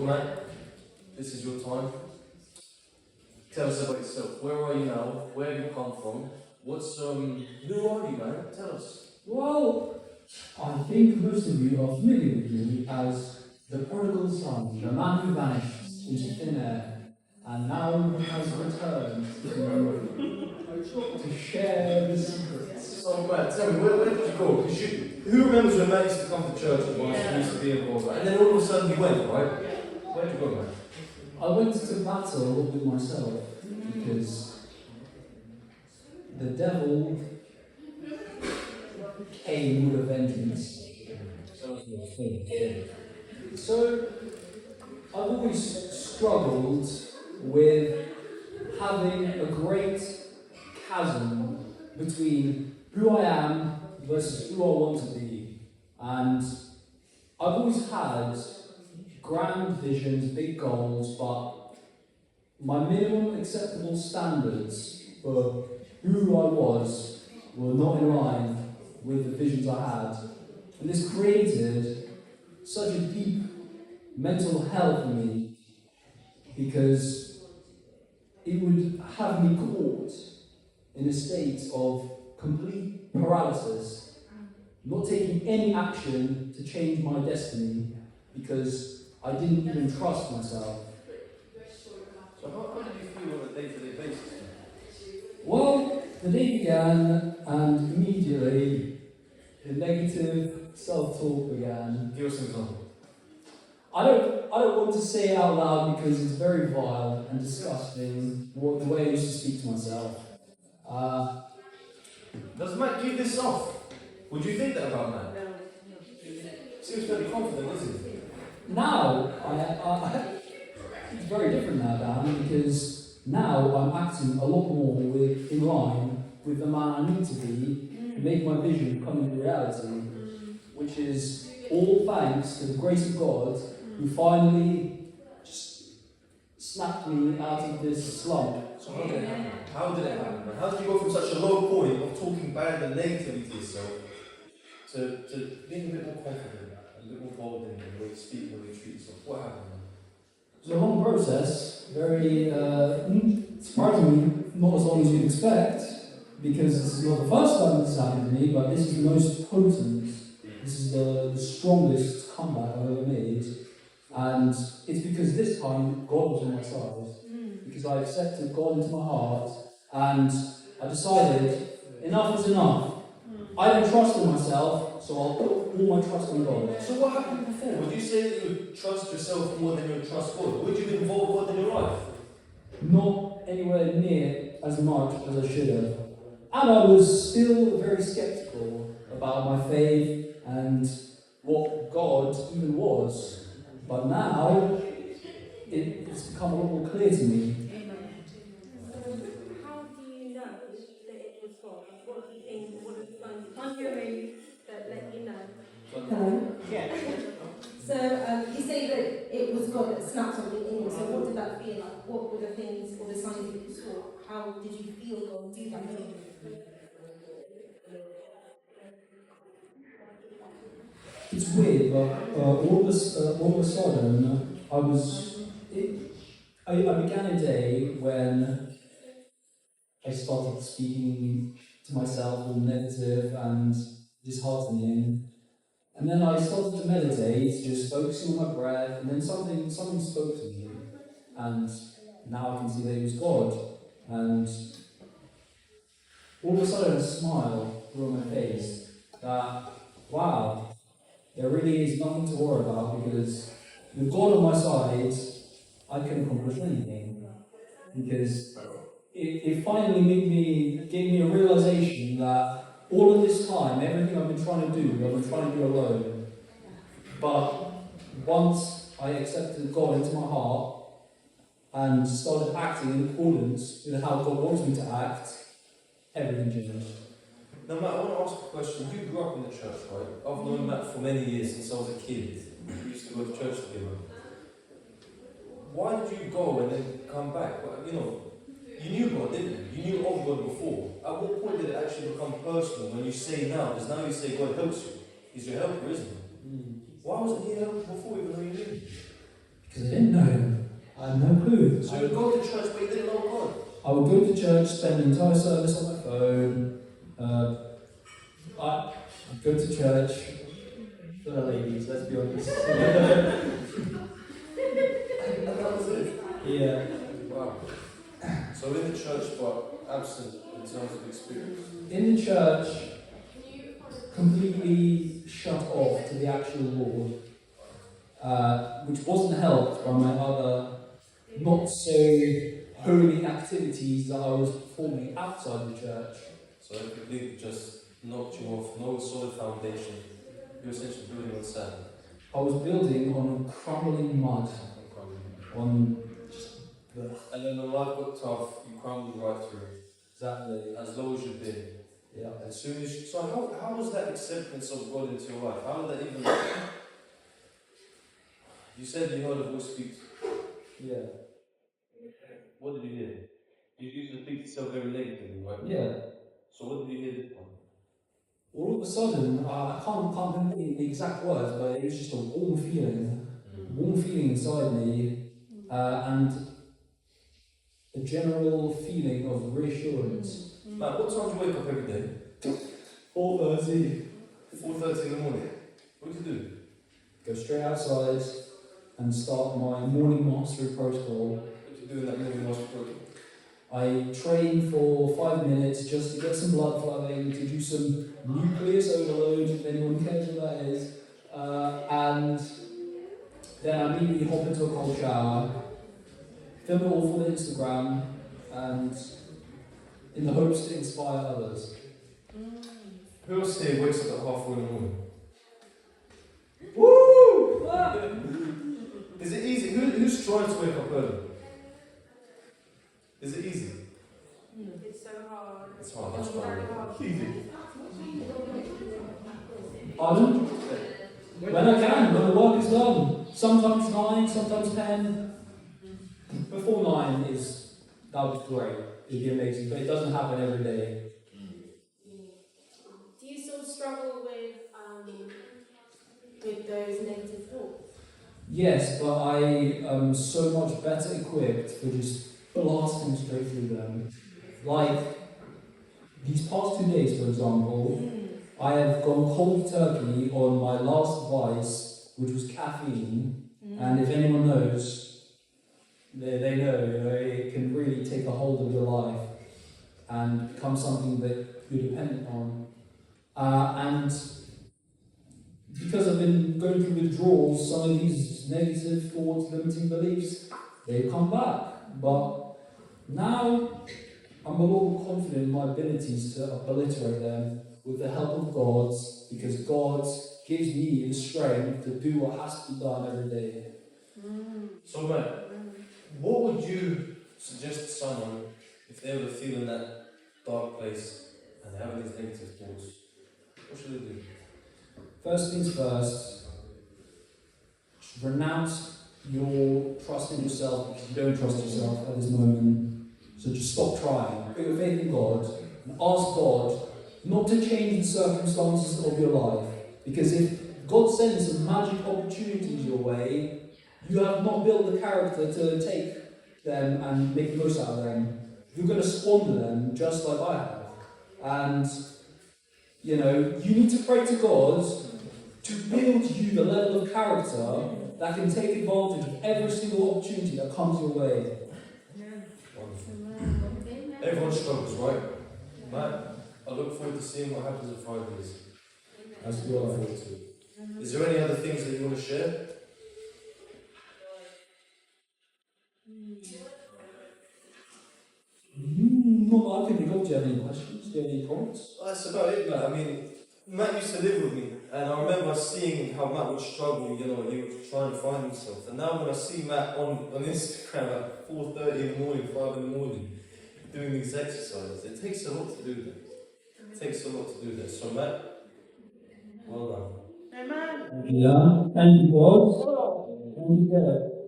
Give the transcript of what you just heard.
Mate, this is your time. Tell us about yourself. Where are you now? Where have you come from? Who are you, man? Tell us. Well, I think most of you are familiar with me as the prodigal son, the man who vanished into thin air, and now has returned to share the secrets. So, Matt, tell me, where did you go? Because who remembers when Matt used to come to church and used to be involved? And then all of a sudden he went, right? Where did you go, Matt? I went to battle with myself because the devil came with a vengeance. So I've always struggled with having a great chasm between who I am versus who I want to be. And I've always had grand visions, big goals, but my minimum acceptable standards for who I was were not in line with the visions I had. And this created such a deep mental hell for me because it would have me caught in a state of complete paralysis, not taking any action to change my destiny because I didn't even trust myself. So how did you feel on a day-to-day basis? Well, the day began and immediately the negative self-talk began. Give us an example. I don't want to say it out loud because it's very vile and disgusting the way I used to speak to myself. Does Matt keep this off? Would you think that about Matt? Seems very confident, isn't he? Now, it's very different now, Dan, because now I'm acting a lot more in line with the man I need to be to make my vision come into reality, which is all thanks to the grace of God who finally just snapped me out of this slump. So how did it happen? How did it happen, man? How did you go from such a low point of talking bad and negatively to yourself to being a bit more confident? A bit more bold in the way you speak, the way you treat yourself. What happened? It's a long process, very surprisingly not as long as you'd expect, because this is not the first time this has happened to me, but this is the most potent, this is the strongest comeback I've ever made, and it's because this time God was on my side, because I accepted God into my heart, and I decided enough is enough. I don't trust in myself, so I'll put all my trust in God. So what happened before? Would you say that you would trust yourself more than you would trust God? Would you involve God in your life? Not anywhere near as much as I should have. And I was still very sceptical about my faith and what God even was. But now, it's become a lot more clear to me. How do you know that it was God? What do you think? What are the signs? Can't you maybe that let you know? Hello. Yeah. So you say that it was God that snapped something in you. So what did that feel like? What were the things or the signs that you saw? How did you feel God do that? It's weird, but all of a sudden, I began a day when I started speaking to myself all negative and disheartening. And then I started to meditate, just focusing on my breath, and then something spoke to me. And now I can see that it was God. And all of a sudden a smile grew on my face that, wow, there really is nothing to worry about because with God on my side, I can accomplish anything. Because it finally gave me a realization that all of this time, everything I've been trying to do, I've been trying to do alone. But once I accepted God into my heart and started acting in accordance with how God wants me to act, everything changed. Now, Matt, I want to ask a question. You grew up in the church, right? I've known Matt for many years since I was a kid. We used to go to church together. Why did you go and then come back? Well, you knew God, didn't you? You knew of God before. At what point did it actually become personal when you say now? Because now you say God helps you. He's your helper, isn't he? Why wasn't he helping before even though you knew? Because I didn't know him. I had no clue. So you would go to church but you didn't know God? I would go to church, spend the entire service on my phone. I'd go to church for the ladies, let's be honest. And that was it? Yeah. Wow. So in the church but absent in terms of experience? In the church, completely shut off to the actual Lord, which wasn't helped by my other not so holy activities that I was performing outside the church. So it completely just knocked you off, no solid foundation. You were essentially building on sand. I was building on crumbling mud, on just the... And then when life got tough, you crumbled right through. Exactly. As low as you've been. Yeah. As soon as you, so how was that acceptance of God into your life? How did that even... You said you heard a voice speak. Yeah. What did you hear? You used to speak to yourself very negatively, right? Yeah. So what did you hear this time? All of a sudden, I can't remember the exact words, but it was just a warm feeling inside me, and a general feeling of reassurance. Matt, what time do you wake up every day? 4:30. 4:30 in the morning. What do you do? Go straight outside and start my morning mastery protocol. What do you do in that morning master program? I train for 5 minutes just to get some blood flowing, to do some nucleus overload, if anyone cares what that is, and then I immediately hop into a cold shower, film it all for the Instagram, and in the hopes to inspire others. Who else here wakes up at 4:30 in the morning? Woo! Is it easy? Who's trying to wake up early? Is it easy? It's so hard. It's hard, that's It's very hard. Easy. Pardon? When I can, when the work is done. Sometimes 9, sometimes 10. Before 9 that would be great. It'd be amazing, but it doesn't happen every day. Do you still struggle with those negative thoughts? Yes, but I am so much better equipped for just blasting straight through them. Like, these past 2 days, for example, I have gone cold turkey on my last vice, which was caffeine, and if anyone knows, they know, it can really take a hold of your life and become something that you're dependent on. And because I've been going through withdrawals, some of these negative thoughts, limiting beliefs, they've come back. But now I'm a lot more confident in my abilities to obliterate them with the help of God, because God gives me the strength to do what has to be done every day. So, Matt, what would you suggest to someone if they were feeling that dark place and they're having these negative thoughts? What should they do? First things first, renounce your trust in yourself because you don't trust yourself at this moment. So just stop trying. Put your faith in God and ask God not to change the circumstances of your life. Because if God sends some magic opportunities your way, you have not built the character to take them and make the most out of them. You're going to squander them just like I have. And, you need to pray to God to build you the level of character that can take advantage of every single opportunity that comes your way. Wonderful. Everyone struggles, right? Matt, I look forward to seeing what happens in 5 years. As I do look I. forward to it. Is there any other things that you want to share? Not that I can think of. Do you have any questions? Do you have any comments? Well, that's about it, Matt. I mean, Matt used to live with me, and I remember seeing how Matt would struggle, he would try and find himself. And now when I see Matt on Instagram at 4:30 in the morning, 5 in the morning, doing these exercises, it takes a lot to do that. It takes a lot to do that. So Matt, well done. Amen. Yeah, thank you, God. Thank you, God.